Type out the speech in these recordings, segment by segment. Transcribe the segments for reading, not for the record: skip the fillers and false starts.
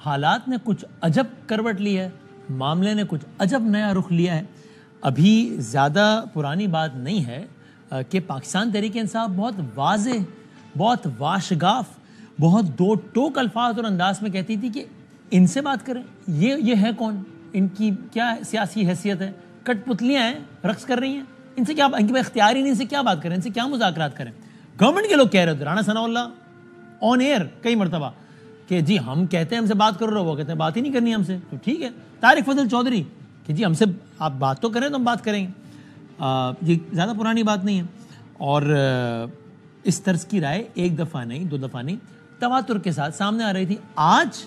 حالات نے کچھ عجب کروٹ لی ہے, معاملے نے کچھ عجب نیا رخ لیا ہے. ابھی زیادہ پرانی بات نہیں ہے کہ پاکستان تحریک انصاف بہت واضح, بہت واشگاف, بہت دو ٹوک الفاظ اور انداز میں کہتی تھی کہ ان سے بات کریں, یہ ہے کون, ان کی کیا سیاسی حیثیت ہے, کٹ پتلیاں ہیں, رقص کر رہی ہیں, ان سے کیا, ان کے پاس اختیار ہی نہیں, ان سے کیا بات کریں, ان سے کیا مذاکرات کریں. گورنمنٹ کے لوگ کہہ رہے تھے, رانا ثناء اللہ آن ایئر کئی مرتبہ کہ جی ہم کہتے ہیں ہم سے بات کرو, وہ کہتے ہیں بات ہی نہیں کرنی ہم سے, تو ٹھیک ہے. طارق فضل چودھری کہ جی ہم سے آپ بات تو کریں تو ہم بات کریں گے. یہ زیادہ پرانی بات نہیں ہے. اور اس طرز کی رائے ایک دفعہ نہیں, دو دفعہ نہیں, تواتر کے ساتھ سامنے آ رہی تھی. آج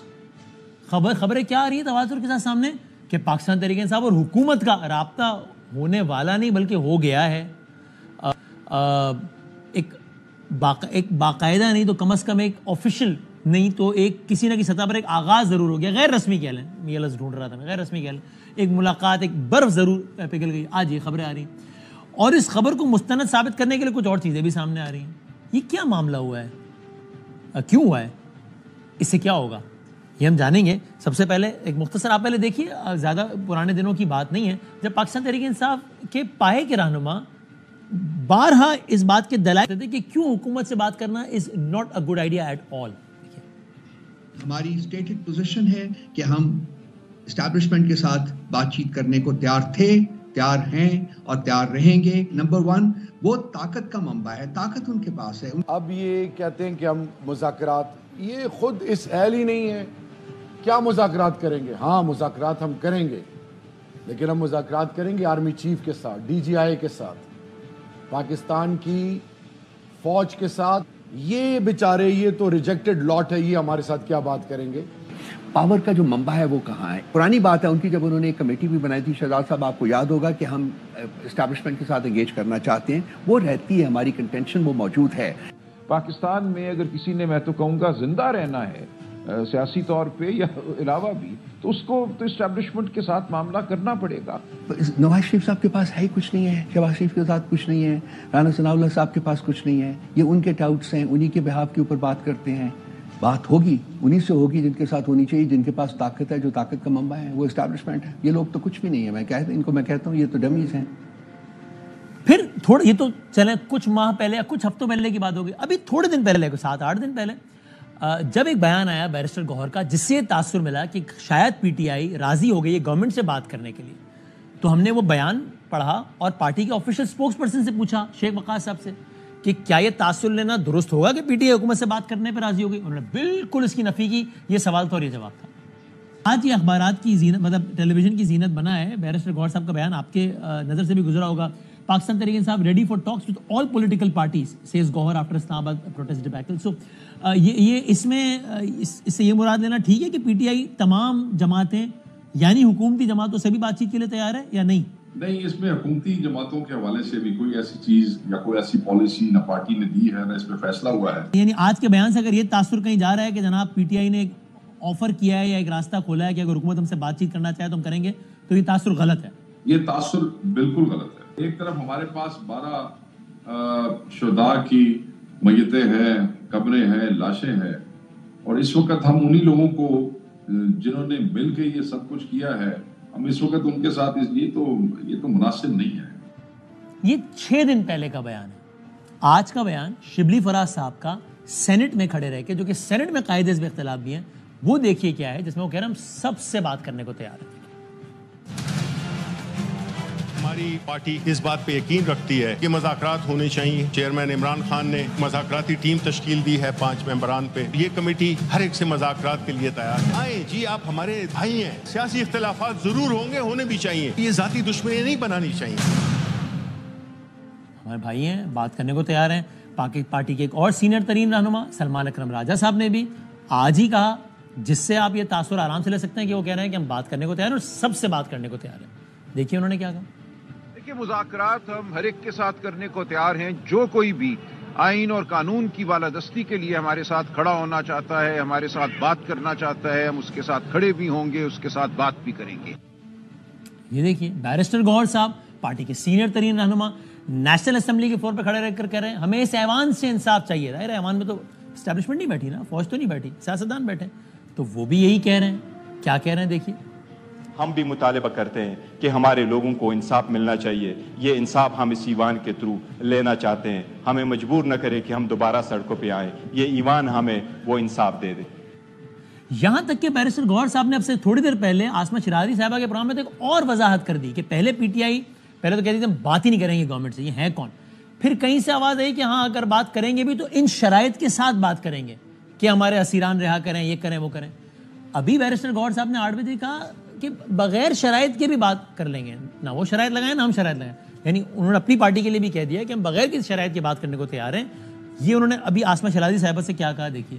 خبریں کیا آ رہی ہے تواتر کے ساتھ سامنے کہ پاکستان تحریک انصاف اور حکومت کا رابطہ ہونے والا نہیں بلکہ ہو گیا ہے. ایک باقاعدہ نہیں تو کم از کم ایک آفیشیل نہیں تو ایک کسی نہ کسی سطح پر ایک آغاز ضرور ہو گیا, غیر رسمی کہہ لیں, یہ لفظ ڈھونڈ رہا تھا میں, غیر رسمی کہہ لیں, ایک ملاقات, ایک برف ضرور پگھل گئی. آج یہ خبریں آ رہی ہیں اور اس خبر کو مستند ثابت کرنے کے لیے کچھ اور چیزیں بھی سامنے آ رہی ہیں. یہ کیا معاملہ ہوا ہے, کیوں ہوا ہے, اس سے کیا ہوگا, یہ ہم جانیں گے. سب سے پہلے ایک مختصر, آپ پہلے دیکھیے, زیادہ پرانے دنوں کی بات نہیں ہے جب پاکستان تحریک انصاف کے پائے کے رہنما بارہا اس بات کے دلائل تھے کہ کیوں حکومت سے بات کرنا is not a good idea at all. ہماری اسٹیٹڈ پوزیشن ہے کہ ہم اسٹیبلشمنٹ کے ساتھ بات چیت کرنے کو تیار تھے, تیار ہیں اور تیار رہیں گے. نمبر ون, وہ طاقت کا منبع ہے, طاقت ان کے پاس ہے. اب یہ کہتے ہیں کہ ہم مذاکرات, یہ خود اس اہل ہی نہیں ہے. کیا مذاکرات کریں گے؟ ہاں مذاکرات ہم کریں گے, لیکن ہم مذاکرات کریں گے آرمی چیف کے ساتھ, ڈی جی آئی کے ساتھ, پاکستان کی فوج کے ساتھ. یہ بیچارے, یہ تو ریجیکٹڈ لاٹ ہے, یہ ہمارے ساتھ کیا بات کریں گے؟ پاور کا جو منبع ہے وہ کہاں ہے؟ پرانی بات ہے ان کی, جب انہوں نے ایک کمیٹی بھی بنائی تھی, شہزاد صاحب آپ کو یاد ہوگا کہ ہم اسٹیبلشمنٹ کے ساتھ انگیج کرنا چاہتے ہیں, وہ رہتی ہے, ہماری کنٹینشن وہ موجود ہے. پاکستان میں اگر کسی نے, میں تو کہوں گا, زندہ رہنا ہے سیاسی طور پہ یا علاوہ بھی, تو اس کو تو اسٹیبلشمنٹ کے ساتھ معاملہ کرنا پڑے گا. نواز شریف صاحب کے پاس ہے ہی کچھ نہیں ہے, شہباز شریف کے ساتھ کچھ نہیں ہے, رانا ثناء اللہ صاحب کے پاس کچھ نہیں ہے. یہ ان کے ٹاؤٹس ہیں, انہی کے بہاف کے اوپر بات کرتے ہیں. بات ہوگی انہی سے ہوگی جن کے ساتھ ہونی چاہیے, جن کے پاس طاقت ہے, جو طاقت کا منبع ہے وہ اسٹیبلشمنٹ ہے. یہ لوگ تو کچھ بھی نہیں ہے, ان کو میں کہتا ہوں یہ تو ڈمیز ہیں. پھر تھوڑا, یہ تو چلیں کچھ ماہ پہلے یا کچھ ہفتوں پہلے کی بات ہوگی. ابھی تھوڑے دن پہلے, 7-8 دن پہلے, جب ایک بیان آیا بیرسٹر گوہر کا جس سے تاثر ملا کہ شاید پی ٹی آئی راضی ہو گئی ہے گورنمنٹ سے بات کرنے کے لیے, تو ہم نے وہ بیان پڑھا اور پارٹی کے آفیشیل اسپوکس پرسن سے پوچھا, شیخ وقاص صاحب سے, کہ کیا یہ تاثر لینا درست ہوگا کہ پی ٹی آئی حکومت سے بات کرنے پہ راضی ہو گئی. انہوں نے بالکل اس کی نفی کی. یہ سوال تھا اور یہ جواب تھا. آج یہ اخبارات کی زینت, مطلب ٹیلی ویژن کی زینت بنا ہے. بیرسٹر گوہر صاحب کا بیان آپ کے نظر سے بھی گزرا ہوگا. Pakistan Tehreek Insaf ready for talks with all political parties says Gohar after Islamabad protest ڈیبیکل. سو یہ اس میں اس سے یہ مراد لینا ٹھیک ہے کہ پی ٹی آئی تمام جماعتیں یعنی حکومتی جماعتوں سے بھی بات چیت کے لیے تیار ہے یا نہیں؟ نہیں, اس میں حکومتی جماعتوں کے حوالے سے بھی کوئی ایسی چیز یا کوئی ایسی پالیسی نہ پارٹی نے دی ہے نہ اس پہ فیصلہ ہوا ہے. یعنی آج کے بیان سے اگر یہ تاثر کہیں جا رہا ہے کہ جناب پی ٹی آئی نے ایک آفر کیا ہے یا ایک راستہ کھولا ہے کہ اگر حکومت ہم سے بات چیت کرنا چاہے تو ہم کریں گے, تو یہ تاثر غلط ہے. یہ تاثر بالکل غلط ہے. ایک طرف ہمارے پاس 12 شہداء کی میتیں ہیں, قبریں ہیں, لاشیں ہیں, اور اس وقت ہم انہی لوگوں کو جنہوں نے مل کے یہ سب کچھ کیا ہے, ہم اس وقت ان کے ساتھ, یہ تو مناسب نہیں ہے. یہ 6 دن پہلے کا بیان ہے. آج کا بیان شبلی فراز صاحب کا سینٹ میں کھڑے رہ کے, جو کہ سینٹ میں قائد حزب اختلاف بھی ہیں, وہ دیکھیے کیا ہے, جس میں وہ کہہ رہے ہیں ہم سب سے بات کرنے کو تیار ہیں. ہماری پارٹی اس بات پہ یقین رکھتی ہے کہ مذاکرات ہونے چاہیے. چیئرمین عمران خان نے مذاکراتی ٹیم تشکیل دی ہے 5 ممبران پہ. یہ کمیٹی ہر ایک سے مذاکرات کے لیے تیار ہے. آئیں جی, آپ ہمارے بھائی ہیں, سیاسی اختلافات ضرور ہوں گے, ہونے بھی چاہیے, یہ ذاتی دشمنی نہیں بنانی چاہیے. ہمارے بھائی ہیں, بات کرنے کو تیار ہیں. پارٹی کے ایک اور سینئر ترین رہنما سلمان اکرم راجہ صاحب نے بھی آج ہی کہا, جس سے آپ یہ تاثر آرام سے لے سکتے ہیں کہ وہ کہہ رہے ہیں کہ ہم بات کرنے کو تیار ہیں اور سب سے بات کرنے کو تیار ہیں. دیکھیے انہوں نے کیا کہا. دیکھیے, مذاکرات ہم ہر ایک کے ساتھ کرنے کو تیار ہیں. جو کوئی بھی آئین اور قانون کی بالادستی کے لیے ہمارے ساتھ کھڑا ہونا چاہتا ہے, ہمارے ساتھ بات کرنا چاہتا ہے, ہم اس کے ساتھ کھڑے بھی ہوں گے, اس کے ساتھ بات بھی کریں گے. یہ دیکھیے بیرسٹر گوہر صاحب, پارٹی کے سینئر ترین رہنما, نیشنل اسمبلی کے فلور پہ کھڑے رہ کر کہہ رہے ہیں ہمیں اس ایوان سے انصاف چاہیے. ظاہر ہے ایوان میں تو اسٹیبلشمنٹ نہیں بیٹھی نا, فوج تو نہیں بیٹھی, سیاستدان بیٹھے, تو وہ بھی یہی کہہ رہے ہیں. کیا کہہ رہے ہیں دیکھیے. ہم بھی مطالبہ کرتے ہیں کہ ہمارے لوگوں کو انصاف ملنا چاہیے. یہ انصاف ہم اس ایوان کے تھرو لینا چاہتے ہیں. ہمیں مجبور نہ کرے کہ ہم دوبارہ سڑکوں پہ آئیں. یہ ایوان ہمیں وہ انصاف دے دے. یہاں تک کہ بیرسٹر گوہر صاحب نے اب سے تھوڑی دیر پہلے عاصمہ شرازی صاحبہ کے پروگرام میں تو ایک اور وضاحت کر دی کہ پہلے پی ٹی آئی پہلے تو کہتی تھی ہم بات ہی نہیں کریں گے گورنمنٹ سے, یہ ہیں کون. پھر کہیں سے آواز آئی کہ ہاں اگر بات کریں گے بھی تو ان شرائط کے ساتھ بات کریں گے کہ ہمارے اسیران رہا کریں, یہ کریں وہ کریں. ابھی بیرسٹر گوہر صاحب نے 8 بجے کہا کہ بغیر شرائط کے بھی بات کر لیں گے, نہ وہ شرائط لگائیں نہ ہم شرائط لگائیں. یعنی انہوں نے اپنی پارٹی کے لیے بھی کہہ دیا کہ ہم بغیر کسی شرائط کی بات کرنے کو تیار ہیں. یہ انہوں نے ابھی عاصمہ شرازی صاحبہ سے کیا کہا دیکھیے.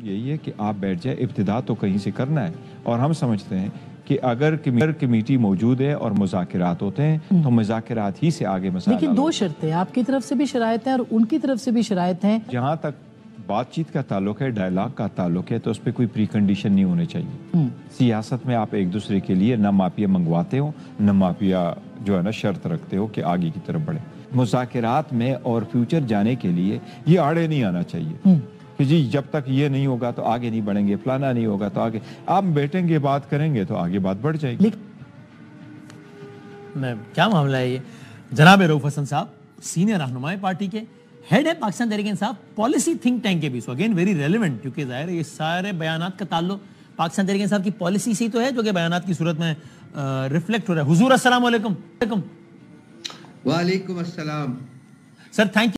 یہی ہے کہ آپ بیٹھ جائے, ابتدا تو کہیں سے کرنا ہے, اور ہم سمجھتے ہیں کہ اگر کمیٹی موجود ہے اور مذاکرات ہوتے ہیں تو مذاکرات ہی سے آگے مسائل. لیکن 2 شرطیں, آپ کی طرف سے بھی شرائط ہیں اور ان کی طرف سے بھی شرائط ہیں. جہاں تک بات چیت کا تعلق ہے, ڈائلاگ کا تعلق ہے, تو اس پہ کوئی پری کنڈیشن نہیں ہونے چاہیے. سیاست میں آپ ایک دوسرے کے لیے نہ ماپیا منگواتے ہو, نہ ماپیا جو ہے نا شرط رکھتے ہو کہ آگے کی طرف بڑھے. مذاکرات میں اور فیوچر جانے کے لیے یہ آڑے نہیں آنا چاہیے کہ جی جب تک یہ نہیں ہوگا تو آگے نہیں بڑھیں گے, فلانا نہیں ہوگا تو آگے. آپ بیٹھیں گے, بات کریں گے تو آگے بات بڑھ جائے گی. کیا معاملہ ہے یہ. جناب رؤف حسن صاحب سینئر رہنماء پارٹی کے, ہیڈ ہے پاکستان تحریک انصاف پالیسی تھنک ٹینک کے بھی. سو اگین ویری ریلیونٹ, کیونکہ ظاہر ہے یہ سارے بیانات کا تعلق پاکستان تحریک انصاف کی پالیسی سے ہی تو ہے جو کہ بیانات کی صورت میں ریفلیکٹ ہو رہا ہے. حضور السلام علیکم. وعلیکم السلام. Sir thank you.